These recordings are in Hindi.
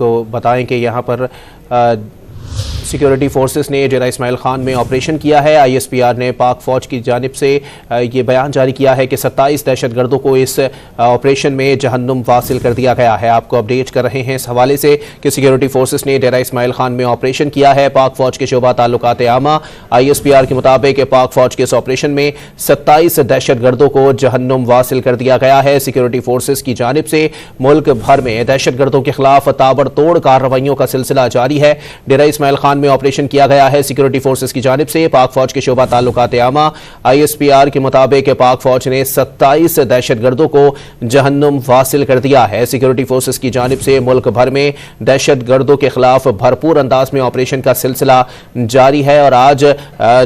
आपको बताएं कि यहाँ पर सिक्योरिटी फोर्सेस ने डेरा इस्माइल खान में ऑपरेशन किया है। ISPR ने पाक फौज की जानिब से ये बयान जारी किया है कि 27 दहशतगर्दों को इस ऑपरेशन में जहन्नुम वासिल कर दिया गया है। आपको अपडेट कर रहे हैं इस हवाले से कि सिक्योरिटी फोर्सेस ने डेरा इस्माइल खान में ऑपरेशन किया है। पाक फौज के शोबा ताल्लुकात आमा ISPR के मुताबिक पाक फौज के इस ऑपरेशन में 27 दहशतगर्दों को जहन्नुम वासिल कर दिया गया है। सिक्योरिटी फोर्सेस की जानिब से मुल्क भर में दहशतगर्दों के खिलाफ ताबड़तोड़ कार्रवाइयों का सिलसिला जारी है। डेरा इस्माइल खान में ऑपरेशन किया गया है। सिक्योरिटी फोर्सेस की जानिब से पाक फौज के शोबा ताल्लुकात आमा ISPR के मुताबिक पाक फौज ने 27 दहशतगर्दों को जहन्नुम वासिल कर दिया है। सिक्योरिटी फोर्सेस की जानिब से मुल्क भर में दहशतगर्दों के खिलाफ भरपूर अंदाज में ऑपरेशन का सिलसिला जारी है और आज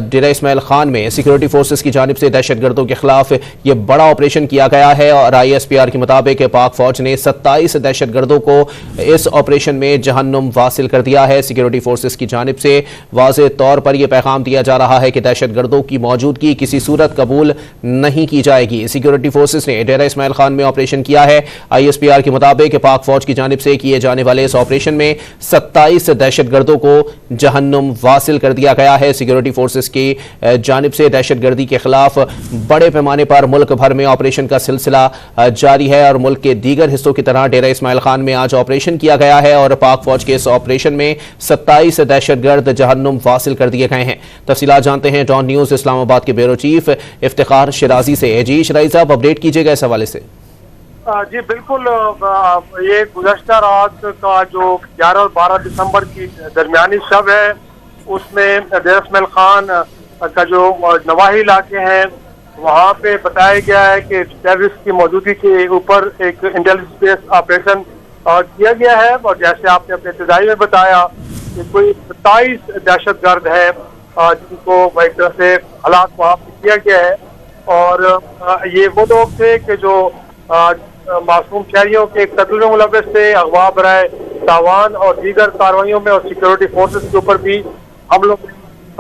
डेरा इस्माइल खान में सिक्योरिटी फोर्सेस की जानिब से दहशतगर्दों के खिलाफ यह बड़ा ऑपरेशन किया गया है और ISPR के मुताबिक पाक फौज ने 27 दहशतगर्दों को इस ऑपरेशन में जहन्नुम वासिल कर दिया है। सिक्योरिटी फोर्सेस की जानिब से वाज़े तौर पर यह पैगाम दिया जा रहा है कि दहशतगर्दों की मौजूदगी किसी सूरत कबूल नहीं की जाएगी। सिक्योरिटी फोर्सेस ने डेरा इस्माइल खान में ऑपरेशन किया है। ISPR के मुताबिक पाक फौज की जानिब से किए जाने वाले इस ऑपरेशन में 27 दहशतगर्दों को जहन्नुम वासिल कर दिया गया है। सिक्योरिटी फोर्सेस की जानिब से दहशतगर्दी के खिलाफ बड़े पैमाने पर मुल्क भर में ऑपरेशन का सिलसिला जारी है और मुल्क के दीगर हिस्सों की तरह डेरा इस्माइल खान में आज ऑपरेशन किया गया है और पाक फौज के इस ऑपरेशन में 27 दहशतगर्द जहन्नुम वासिल कर दिए गए हैं। तफसीलात जानते हैं डॉन न्यूज़ इस्लामाबाद के ब्यूरो चीफ इफ्तिखार शिराजी से। जी शिराजी साहब, अपडेट कीजिएगा इस हवाले से। जी बिल्कुल, ये गुज़श्ता रात का जो 11 और 12 दिसंबर की दरमियानी शब है उसमें डेरा इस्माइल खान का जो नवाही इलाके हैं वहाँ पे बताया गया है कि टेररिस्ट की मौजूदगी के ऊपर एक इंटेलिजेंस बेस्ड ऑपरेशन किया गया है और जैसे आपने अपने इब्तिदाई में बताया कि कोई 27 दहशतगर्द है जिनको एक तरह से हलाक वहाँ पे किया गया है और ये वो लोग थे कि जो मासूम शहरियों के कत्ल में मुलव्वस थे, अगवा बराए तावान और दीगर कार्रवाइयों में और सिक्योरिटी फोर्सेस के ऊपर भी हमलों में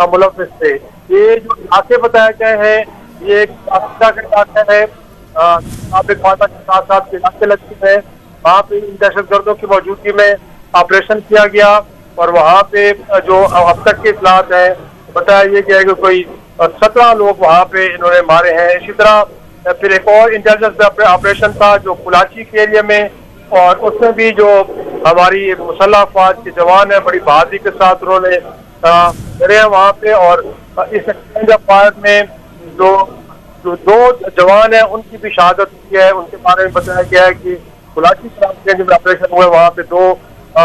मुलव्वस थे। ये जो इलाके बताए गए हैं ये एक का इलाका है, माता के साथ साथ इलाके लगते हैं, वहाँ पे इन दहशतगर्दों की मौजूदगी में ऑपरेशन किया गया और वहाँ पे जो अब तक के इतलात है बताया ये गया कि कोई 17 लोग वहाँ पे इन्होंने मारे हैं। इसी तरह फिर एक और इंटेलिजेंस ऑपरेशन था जो कुलाची के एरिया में और उसमें भी जो हमारी मुसल्लह अफवाज के जवान है बड़ी बहादुरी के साथ उन्होंने लड़े हैं वहाँ पे और इस एक्सचेंज ऑफ फायर में जो दो जवान है उनकी भी शहादत हुई है। उनके बारे में बताया गया है कि कुलाची जब ऑपरेशन हुए वहाँ पे 2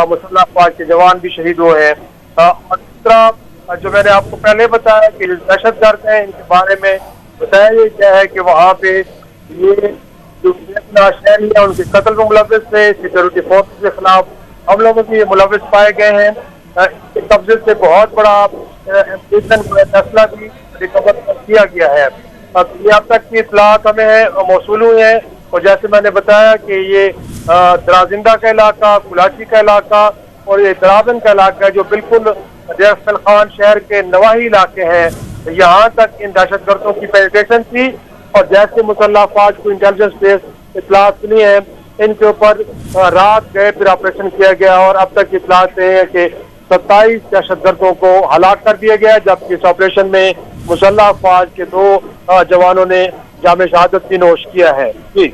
मुसल्लह अफवाज के जवान भी शहीद हुए हैं। और दूसरा जो मैंने आपको पहले बताया कि दहशतगर्द हैं इनके बारे में बताया गया है कि वहाँ पे ये जो शहरी है उनके कत्ल में मुलव्वस थे। सिक्योरिटी फोर्सेस के खिलाफ हम लोगों के मुलव्वस पाए गए हैं। इनके कब्जे से बहुत बड़ा फैसला भी रिकवर किया गया है। अब यहाँ तक की इतलात हमें मौसूल हुई है और जैसे मैंने बताया कि ये दराजिंदा का इलाका, कुलाची का इलाका और ये दराबन का इलाका है जो बिल्कुल डेरा इस्माइल खान शहर के नवाही इलाके हैं, यहाँ तक इन दहशतगर्दों की पेनिट्रेशन थी और जैसे मुसल्लह अफवाज को इंटेलिजेंस बेस्ड इतलात मिली है इनके ऊपर रात गए फिर ऑपरेशन किया गया और अब तक इतलात है कि 27 दहशतगर्दों को हलाक कर दिया गया जबकि इस ऑपरेशन में मुसल्लह अफवाज के 2 जवानों ने जामे शहादत भी नोश किया है। जी।